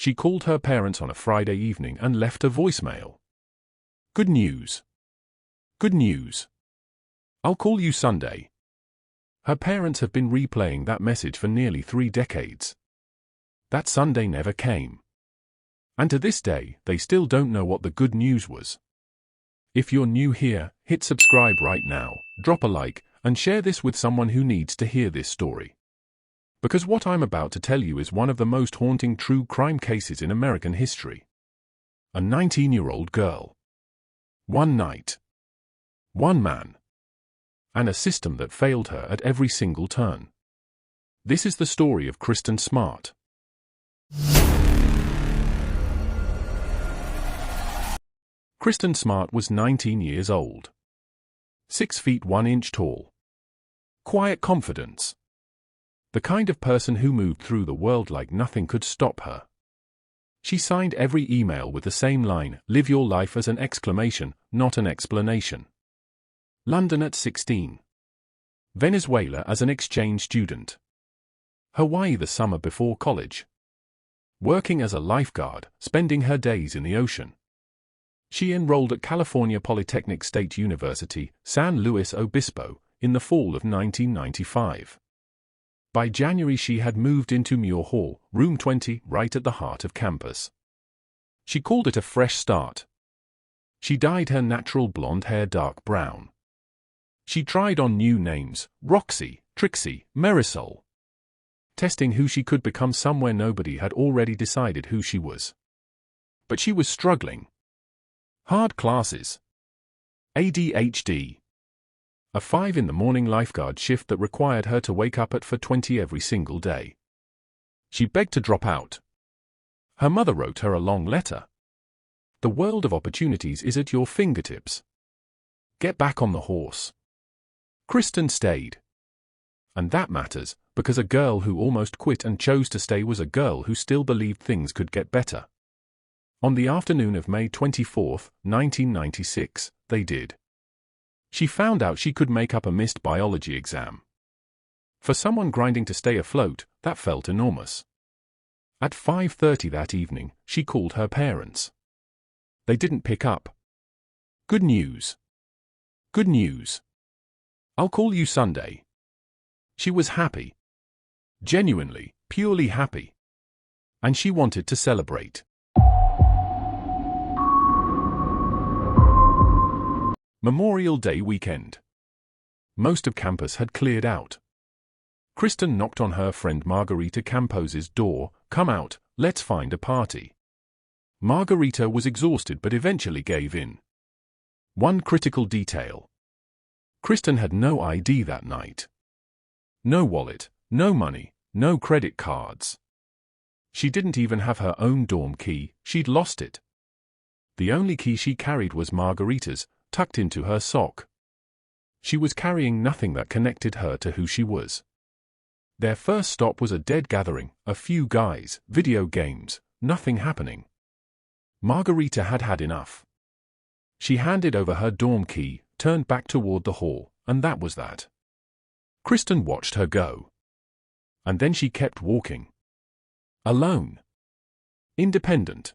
She called her parents on a Friday evening and left a voicemail. Good news. Good news. I'll call you Sunday. Her parents have been replaying that message for nearly 3 decades. That Sunday never came. And to this day, they still don't know what the good news was. If you're new here, hit subscribe right now, drop a like, and share this with someone who needs to hear this story. Because what I'm about to tell you is one of the most haunting true crime cases in American history. A 19-year-old girl. One night. One man. And a system that failed her at every single turn. This is the story of Kristen Smart. Kristen Smart was 19 years old. 6 feet 1 inch tall. Quiet confidence. The kind of person who moved through the world like nothing could stop her. She signed every email with the same line, "Live your life" as an exclamation, not an explanation. London at 16. Venezuela as an exchange student. Hawaii the summer before college. Working as a lifeguard, spending her days in the ocean. She enrolled at California Polytechnic State University, San Luis Obispo, in the fall of 1995. By January she had moved into Muir Hall, room 20, right at the heart of campus. She called it a fresh start. She dyed her natural blonde hair dark brown. She tried on new names, Roxy, Trixie, Marisol. Testing who she could become somewhere nobody had already decided who she was. But she was struggling. Hard classes. ADHD. A 5 in the morning lifeguard shift that required her to wake up at 4:20 every single day. She begged to drop out. Her mother wrote her a long letter. The world of opportunities is at your fingertips. Get back on the horse. Kristen stayed. And that matters, because a girl who almost quit and chose to stay was a girl who still believed things could get better. On the afternoon of May 24, 1996, they did. She found out she could make up a missed biology exam. For someone grinding to stay afloat, that felt enormous. At 5:30 that evening, she called her parents. They didn't pick up. Good news. Good news. I'll call you Sunday. She was happy. Genuinely, purely happy. And she wanted to celebrate. Memorial Day weekend. Most of campus had cleared out. Kristen knocked on her friend Margarita Campos's door. "Come out, let's find a party." Margarita was exhausted but eventually gave in. One critical detail. Kristen had no ID that night. No wallet, no money, no credit cards. She didn't even have her own dorm key, she'd lost it. The only key she carried was Margarita's, tucked into her sock. She was carrying nothing that connected her to who she was. Their first stop was a dead gathering, a few guys, video games, nothing happening. Margarita had had enough. She handed over her dorm key, turned back toward the hall, and that was that. Kristen watched her go. And then she kept walking. Alone. Independent.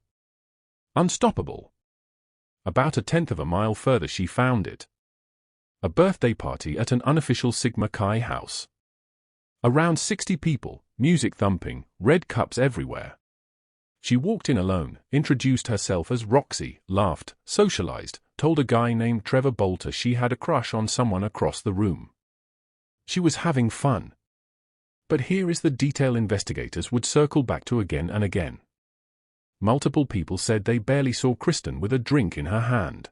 Unstoppable. About 1/10 of a mile further she found it. A birthday party at an unofficial Sigma Chi house. Around 60 people, music thumping, red cups everywhere. She walked in alone, introduced herself as Roxy, laughed, socialized, told a guy named Trevor Bolter she had a crush on someone across the room. She was having fun. But here is the detail investigators would circle back to again and again. Multiple people said they barely saw Kristen with a drink in her hand.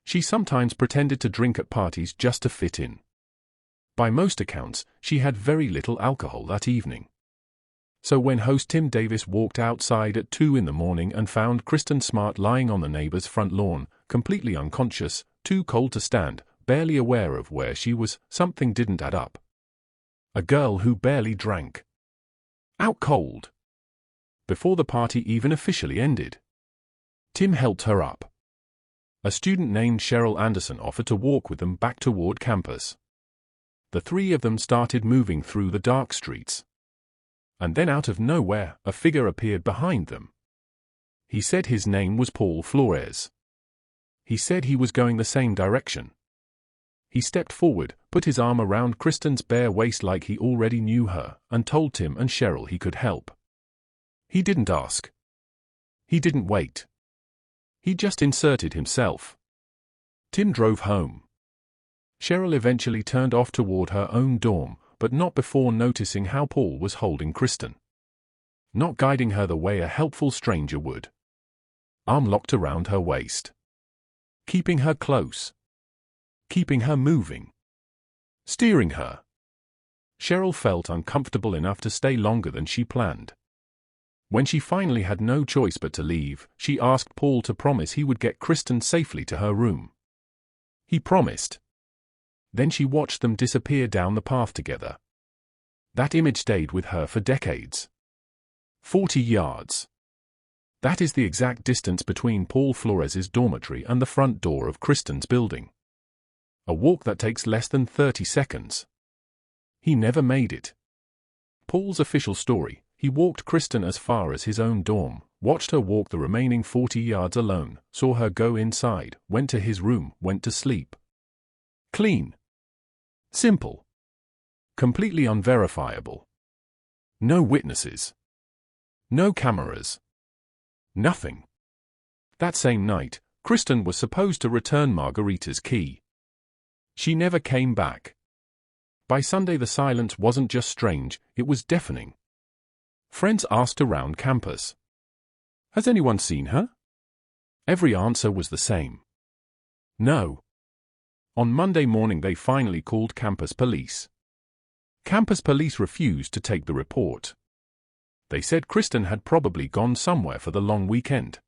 She sometimes pretended to drink at parties just to fit in. By most accounts, she had very little alcohol that evening. So when host Tim Davis walked outside at 2 in the morning and found Kristen Smart lying on the neighbor's front lawn, completely unconscious, too cold to stand, barely aware of where she was, something didn't add up. A girl who barely drank. Out cold. Before the party even officially ended. Tim helped her up. A student named Cheryl Anderson offered to walk with them back toward campus. The 3 of them started moving through the dark streets. And then out of nowhere, a figure appeared behind them. He said his name was Paul Flores. He said he was going the same direction. He stepped forward, put his arm around Kristen's bare waist like he already knew her, and told Tim and Cheryl he could help. He didn't ask. He didn't wait. He just inserted himself. Tim drove home. Cheryl eventually turned off toward her own dorm, but not before noticing how Paul was holding Kristen. Not guiding her the way a helpful stranger would. Arm locked around her waist. Keeping her close. Keeping her moving. Steering her. Cheryl felt uncomfortable enough to stay longer than she planned. When she finally had no choice but to leave, she asked Paul to promise he would get Kristen safely to her room. He promised. Then she watched them disappear down the path together. That image stayed with her for decades. 40 yards. That is the exact distance between Paul Flores's dormitory and the front door of Kristen's building. A walk that takes less than 30 seconds. He never made it. Paul's official story: he walked Kristen as far as his own dorm, watched her walk the remaining 40 yards alone, saw her go inside, went to his room, went to sleep. Clean. Simple. Completely unverifiable. No witnesses. No cameras. Nothing. That same night, Kristen was supposed to return Margarita's key. She never came back. By Sunday the silence wasn't just strange, it was deafening. Friends asked around campus. Has anyone seen her? Every answer was the same. No. On Monday morning they finally called campus police. Campus police refused to take the report. They said Kristen had probably gone somewhere for the long weekend.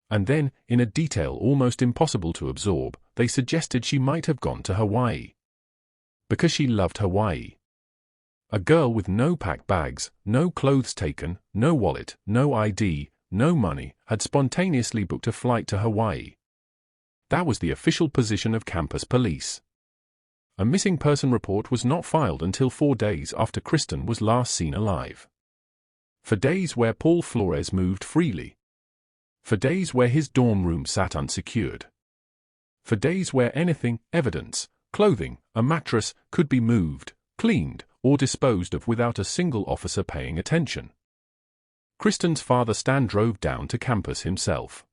And then, in a detail almost impossible to absorb, they suggested she might have gone to Hawaii. Because she loved Hawaii. A girl with no packed bags, no clothes taken, no wallet, no ID, no money, had spontaneously booked a flight to Hawaii. That was the official position of campus police. A missing person report was not filed until 4 days after Kristen was last seen alive. For days where Paul Flores moved freely. For days where his dorm room sat unsecured. For days where anything, evidence, clothing, a mattress, could be moved, cleaned, or disposed of without a single officer paying attention. Kristen's father Stan drove down to campus himself.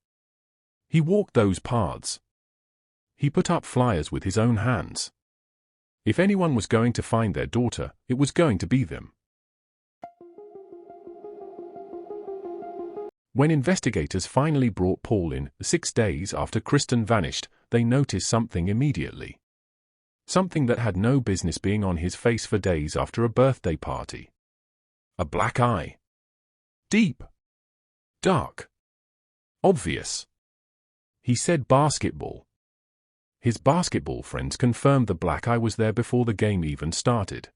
He walked those paths. He put up flyers with his own hands. If anyone was going to find their daughter, it was going to be them. When investigators finally brought Paul in, 6 days after Kristen vanished, they noticed something immediately. Something that had no business being on his face for days after a birthday party. A black eye. Deep. Dark. Obvious. He said basketball. His basketball friends confirmed the black eye was there before the game even started.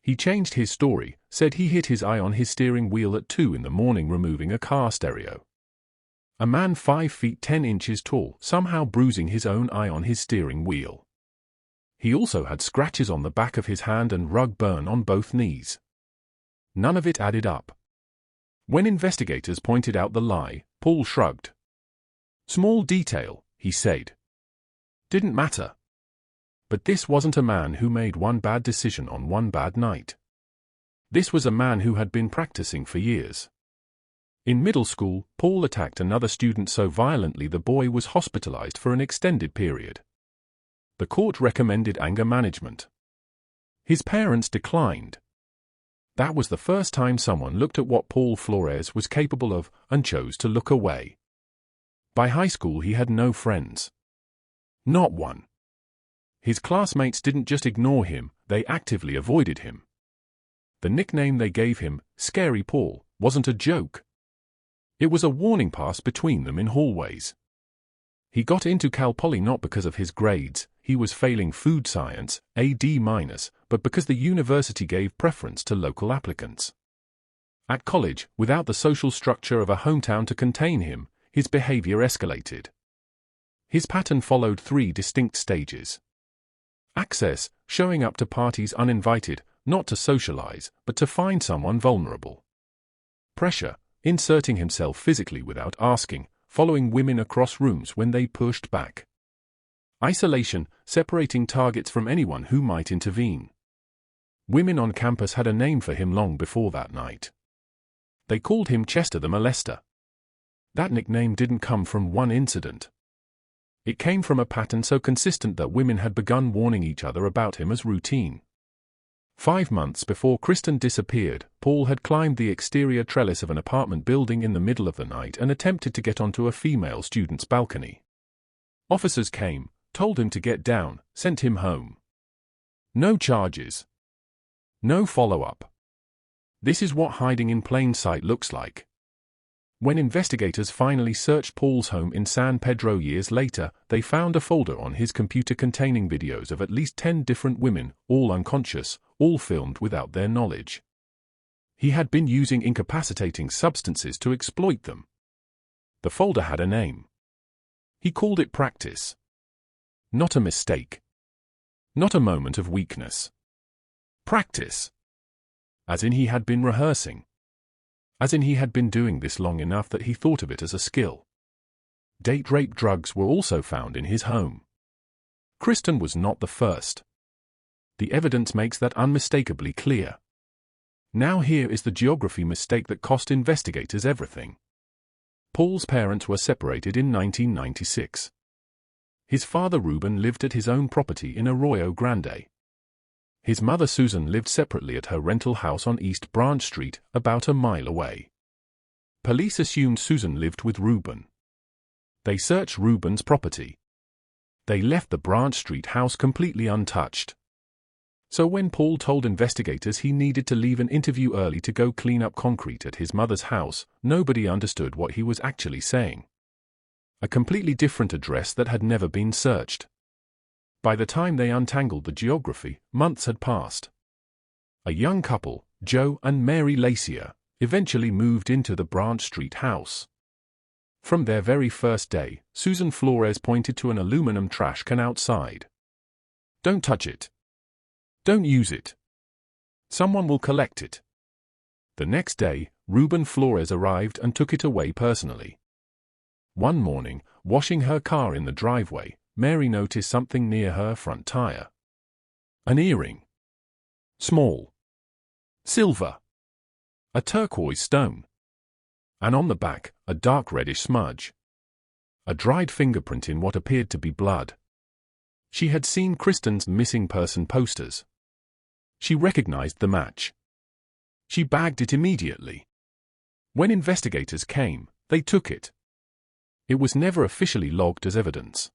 He changed his story, said he hit his eye on his steering wheel at 2 in the morning removing a car stereo. A man 5 feet 10 inches tall, somehow bruising his own eye on his steering wheel. He also had scratches on the back of his hand and rug burn on both knees. None of it added up. When investigators pointed out the lie, Paul shrugged. Small detail, he said. Didn't matter. But this wasn't a man who made one bad decision on one bad night. This was a man who had been practicing for years. In middle school, Paul attacked another student so violently the boy was hospitalized for an extended period. The court recommended anger management. His parents declined. That was the first time someone looked at what Paul Flores was capable of and chose to look away. By high school he had no friends. Not one. His classmates didn't just ignore him, they actively avoided him. The nickname they gave him, Scary Paul, wasn't a joke. It was a warning pass between them in hallways. He got into Cal Poly not because of his grades, he was failing food science, a D-, but because the university gave preference to local applicants. At college, without the social structure of a hometown to contain him, his behavior escalated. His pattern followed 3 distinct stages. Access, showing up to parties uninvited, not to socialize, but to find someone vulnerable. Pressure, inserting himself physically without asking, following women across rooms when they pushed back. Isolation, separating targets from anyone who might intervene. Women on campus had a name for him long before that night. They called him Chester the Molester. That nickname didn't come from one incident. It came from a pattern so consistent that women had begun warning each other about him as routine. 5 months before Kristen disappeared, Paul had climbed the exterior trellis of an apartment building in the middle of the night and attempted to get onto a female student's balcony. Officers came, told him to get down, sent him home. No charges. No follow-up. This is what hiding in plain sight looks like. When investigators finally searched Paul's home in San Pedro years later, they found a folder on his computer containing videos of at least 10 different women, all unconscious, all filmed without their knowledge. He had been using incapacitating substances to exploit them. The folder had a name. He called it practice. Not a mistake. Not a moment of weakness. Practice. As in he had been rehearsing. As in he had been doing this long enough that he thought of it as a skill. Date rape drugs were also found in his home. Kristen was not the first. The evidence makes that unmistakably clear. Now here is the geography mistake that cost investigators everything. Paul's parents were separated in 1996. His father Ruben lived at his own property in Arroyo Grande. His mother Susan lived separately at her rental house on East Branch Street, about a mile away. Police assumed Susan lived with Ruben. They searched Ruben's property. They left the Branch Street house completely untouched. So when Paul told investigators he needed to leave an interview early to go clean up concrete at his mother's house, nobody understood what he was actually saying. A completely different address that had never been searched. By the time they untangled the geography, months had passed. A young couple, Joe and Mary Lacier, eventually moved into the Branch Street house. From their very first day, Susan Flores pointed to an aluminum trash can outside. "Don't touch it. Don't use it. Someone will collect it." The next day, Ruben Flores arrived and took it away personally. One morning, washing her car in the driveway, Mary noticed something near her front tire. An earring. Small. Silver. A turquoise stone. And on the back, a dark reddish smudge. A dried fingerprint in what appeared to be blood. She had seen Kristen's missing person posters. She recognized the match. She bagged it immediately. When investigators came, they took it. It was never officially logged as evidence.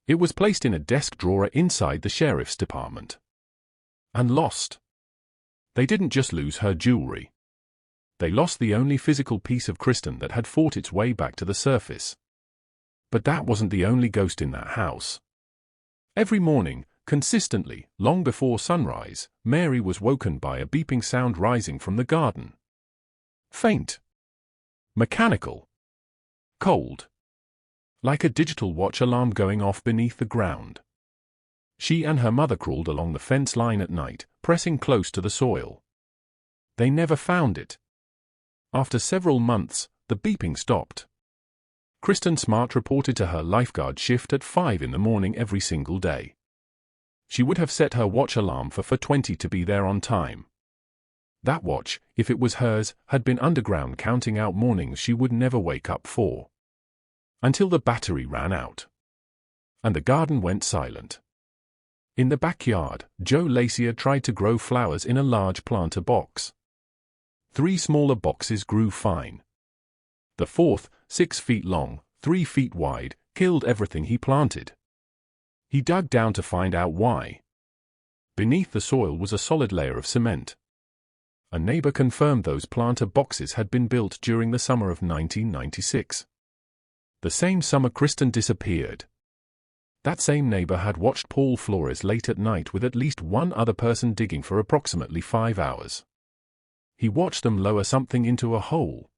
It was placed in a desk drawer inside the sheriff's department. And lost. They didn't just lose her jewelry. They lost the only physical piece of Kristen that had fought its way back to the surface. But that wasn't the only ghost in that house. Every morning, consistently, long before sunrise, Mary was woken by a beeping sound rising from the garden. Faint. Mechanical. Cold. Like a digital watch alarm going off beneath the ground. She and her mother crawled along the fence line at night, pressing close to the soil. They never found it. After several months, the beeping stopped. Kristen Smart reported to her lifeguard shift at 5 in the morning every single day. She would have set her watch alarm for 4:20 to be there on time. That watch, if it was hers, had been underground counting out mornings she would never wake up for. Until the battery ran out. And the garden went silent. In the backyard, Joe Lacier tried to grow flowers in a large planter box. 3 smaller boxes grew fine. The fourth, 6 feet long, 3 feet wide, killed everything he planted. He dug down to find out why. Beneath the soil was a solid layer of cement. A neighbor confirmed those planter boxes had been built during the summer of 1996. The same summer Kristen disappeared. That same neighbor had watched Paul Flores late at night with at least one other person digging for approximately 5 hours. He watched them lower something into a hole.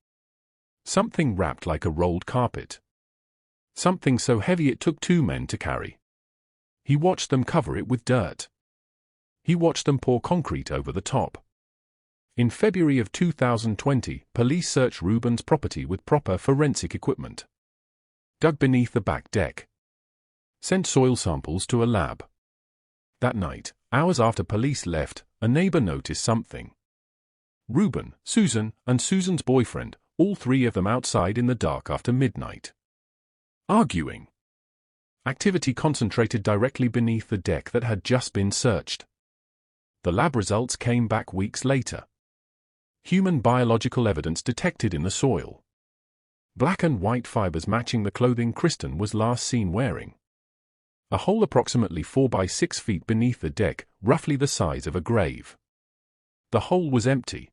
Something wrapped like a rolled carpet. Something so heavy it took 2 men to carry. He watched them cover it with dirt. He watched them pour concrete over the top. In February of 2020, police searched Ruben's property with proper forensic equipment. Dug beneath the back deck. Sent soil samples to a lab. That night, hours after police left, a neighbor noticed something. Ruben, Susan, and Susan's boyfriend, all three of them outside in the dark after midnight. Arguing. Activity concentrated directly beneath the deck that had just been searched. The lab results came back weeks later. Human biological evidence detected in the soil. Black and white fibers matching the clothing Kristen was last seen wearing. A hole approximately 4 by 6 feet beneath the deck, roughly the size of a grave. The hole was empty.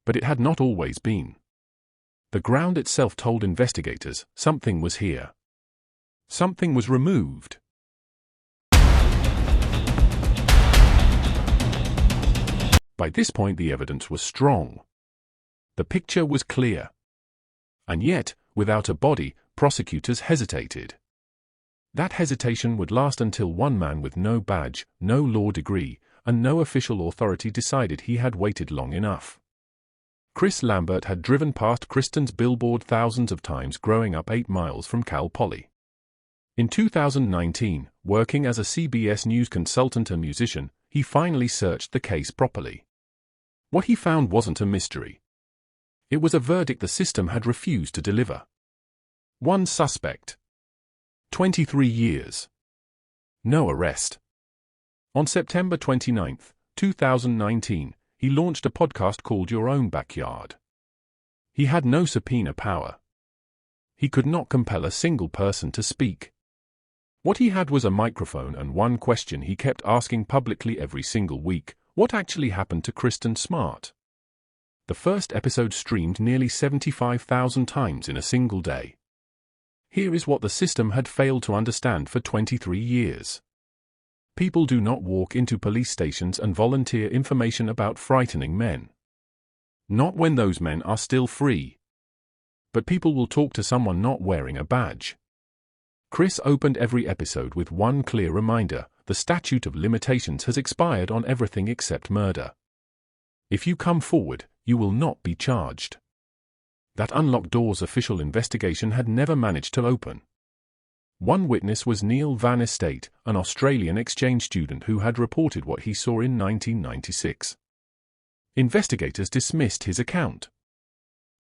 But it had not always been. The ground itself told investigators something was here. Something was removed. By this point the evidence was strong. The picture was clear. And yet, without a body, prosecutors hesitated. That hesitation would last until one man with no badge, no law degree, and no official authority decided he had waited long enough. Chris Lambert had driven past Kristen's billboard thousands of times growing up 8 miles from Cal Poly. In 2019, working as a CBS News consultant and musician, he finally searched the case properly. What he found wasn't a mystery. It was a verdict the system had refused to deliver. One suspect. 23 years. No arrest. On September 29, 2019, he launched a podcast called Your Own Backyard. He had no subpoena power. He could not compel a single person to speak. What he had was a microphone and one question he kept asking publicly every single week: what actually happened to Kristen Smart? The first episode streamed nearly 75,000 times in a single day. Here is what the system had failed to understand for 23 years. People do not walk into police stations and volunteer information about frightening men. Not when those men are still free. But people will talk to someone not wearing a badge. Chris opened every episode with one clear reminder: the statute of limitations has expired on everything except murder. If you come forward, you will not be charged. That unlocked doors official investigation had never managed to open. One witness was Neil Van Estate, an Australian exchange student who had reported what he saw in 1996. Investigators dismissed his account.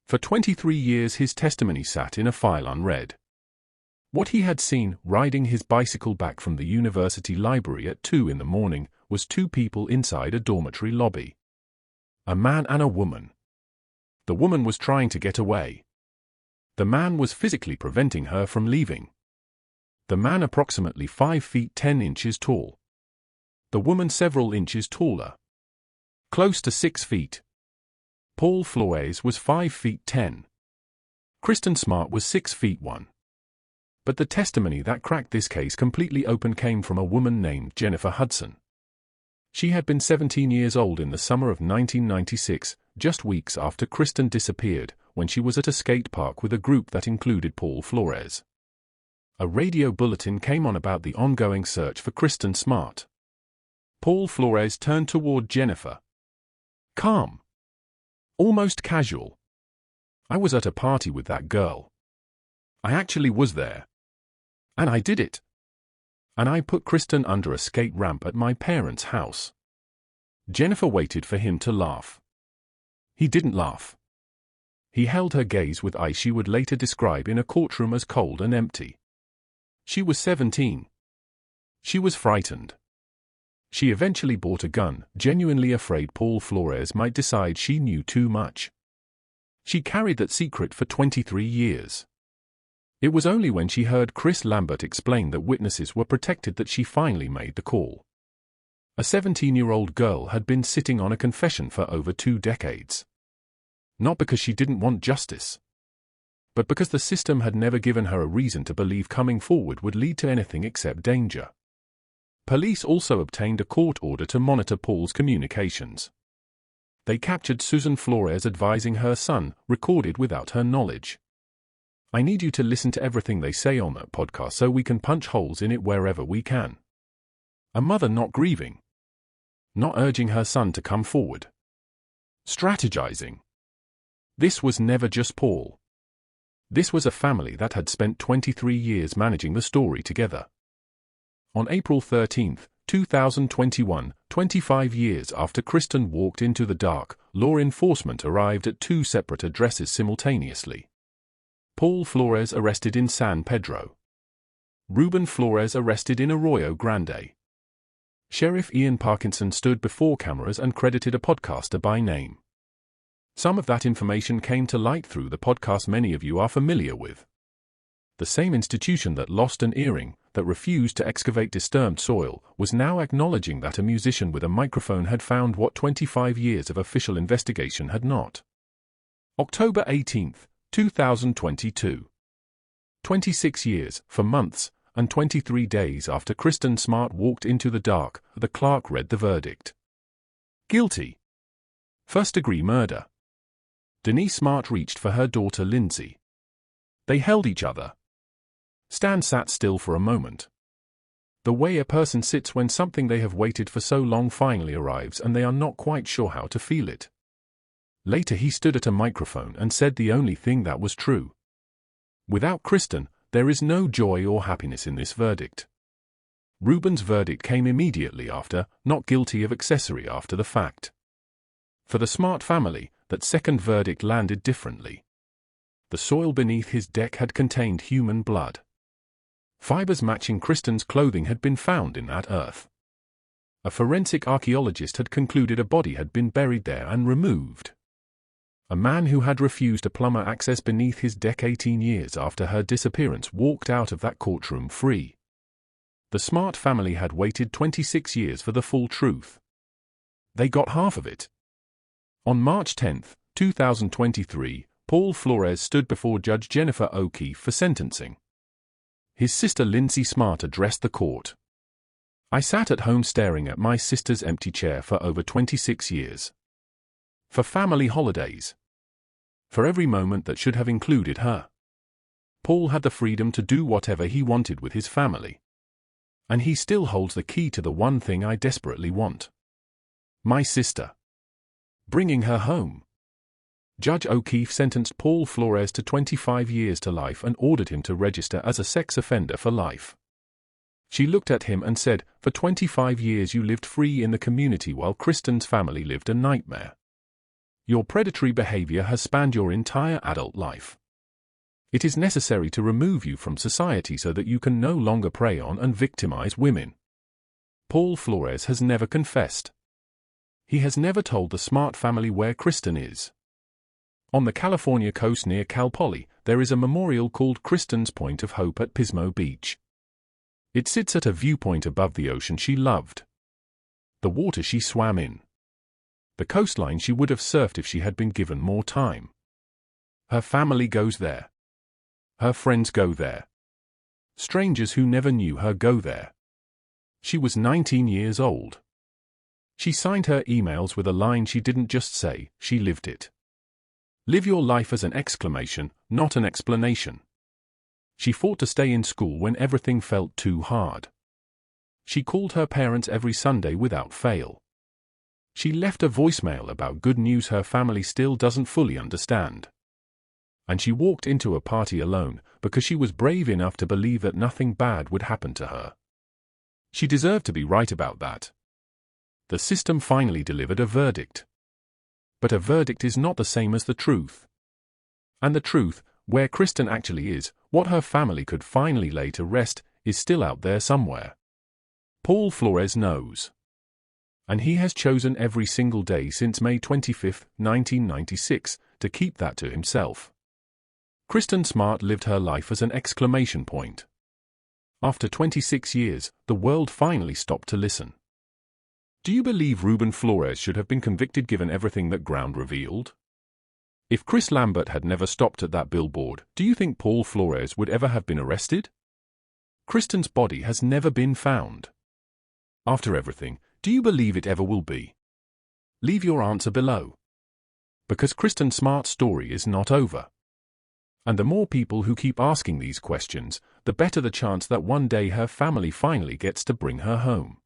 For 23 years his testimony sat in a file unread. What he had seen, riding his bicycle back from the university library at 2 in the morning, was 2 people inside a dormitory lobby. A man and a woman. The woman was trying to get away. The man was physically preventing her from leaving. The man approximately 5 feet 10 inches tall. The woman several inches taller. Close to 6 feet. Paul Flores was 5 feet 10. Kristen Smart was 6 feet 1. But the testimony that cracked this case completely open came from a woman named Jennifer Hudson. She had been 17 years old in the summer of 1996, just weeks after Kristen disappeared, when she was at a skate park with a group that included Paul Flores. A radio bulletin came on about the ongoing search for Kristen Smart. Paul Flores turned toward Jennifer. Calm. Almost casual. I was at a party with that girl. I actually was there. And I did it. And I put Kristen under a skate ramp at my parents' house. Jennifer waited for him to laugh. He didn't laugh. He held her gaze with eyes she would later describe in a courtroom as cold and empty. She was 17. She was frightened. She eventually bought a gun, genuinely afraid Paul Flores might decide she knew too much. She carried that secret for 23 years. It was only when she heard Chris Lambert explain that witnesses were protected that she finally made the call. A 17-year-old girl had been sitting on a confession for over 2 decades. Not because she didn't want justice, but because the system had never given her a reason to believe coming forward would lead to anything except danger. Police also obtained a court order to monitor Paul's communications. They captured Susan Flores advising her son, recorded without her knowledge. I need you to listen to everything they say on that podcast so we can punch holes in it wherever we can. A mother not grieving. not urging her son to come forward. Strategizing. This was never just Paul. This was a family that had spent 23 years managing the story together. On April 13, 2021, 25 years after Kristen walked into the dark, law enforcement arrived at two separate addresses simultaneously. Paul Flores arrested in San Pedro. Ruben Flores arrested in Arroyo Grande. Sheriff Ian Parkinson stood before cameras and credited a podcaster by name. Some of that information came to light through the podcast many of you are familiar with. The same institution that lost an earring, that refused to excavate disturbed soil, was now acknowledging that a musician with a microphone had found what 25 years of official investigation had not. October 18, 2022. 26 years, 4 months, and 23 days after Kristen Smart walked into the dark, the clerk read the verdict. Guilty. First-degree murder. Denise Smart reached for her daughter Lindsay. They held each other. Stan sat still for a moment. The way a person sits when something they have waited for so long finally arrives and they are not quite sure how to feel it. Later he stood at a microphone and said the only thing that was true. Without Kristen, there is no joy or happiness in this verdict. Ruben's verdict came immediately after, not guilty of accessory after the fact. For the Smart family, that second verdict landed differently. The soil beneath his deck had contained human blood. Fibers matching Kristen's clothing had been found in that earth. A forensic archaeologist had concluded a body had been buried there and removed. A man who had refused a plumber access beneath his deck 18 years after her disappearance walked out of that courtroom free. The Smart family had waited 26 years for the full truth. They got half of it. On March 10, 2023, Paul Flores stood before Judge Jennifer O'Keefe for sentencing. His sister Lindsay Smart addressed the court. I sat at home staring at my sister's empty chair for over 26 years. For family holidays. For every moment that should have included her. Paul had the freedom to do whatever he wanted with his family. And he still holds the key to the one thing I desperately want. My sister. Bringing her home. Judge O'Keefe sentenced Paul Flores to 25 years to life and ordered him to register as a sex offender for life. She looked at him and said, "For 25 years you lived free in the community while Kristen's family lived a nightmare. Your predatory behavior has spanned your entire adult life. It is necessary to remove you from society so that you can no longer prey on and victimize women." Paul Flores has never confessed. He has never told the Smart family where Kristen is. On the California coast near Cal Poly, there is a memorial called Kristen's Point of Hope at Pismo Beach. It sits at a viewpoint above the ocean she loved. The water she swam in. The coastline she would have surfed if she had been given more time. Her family goes there. Her friends go there. Strangers who never knew her go there. She was 19 years old. She signed her emails with a line she didn't just say, she lived it. Live your life as an exclamation, not an explanation. She fought to stay in school when everything felt too hard. She called her parents every Sunday without fail. She left a voicemail about good news her family still doesn't fully understand. And she walked into a party alone because she was brave enough to believe that nothing bad would happen to her. She deserved to be right about that. The system finally delivered a verdict. But a verdict is not the same as the truth. And the truth, where Kristen actually is, what her family could finally lay to rest, is still out there somewhere. Paul Flores knows. And he has chosen every single day since May 25, 1996, to keep that to himself. Kristen Smart lived her life as an exclamation point. After 26 years, the world finally stopped to listen. Do you believe Ruben Flores should have been convicted given everything that ground revealed? If Chris Lambert had never stopped at that billboard, do you think Paul Flores would ever have been arrested? Kristen's body has never been found. After everything, do you believe it ever will be? Leave your answer below. Because Kristen Smart's story is not over. And the more people who keep asking these questions, the better the chance that one day her family finally gets to bring her home.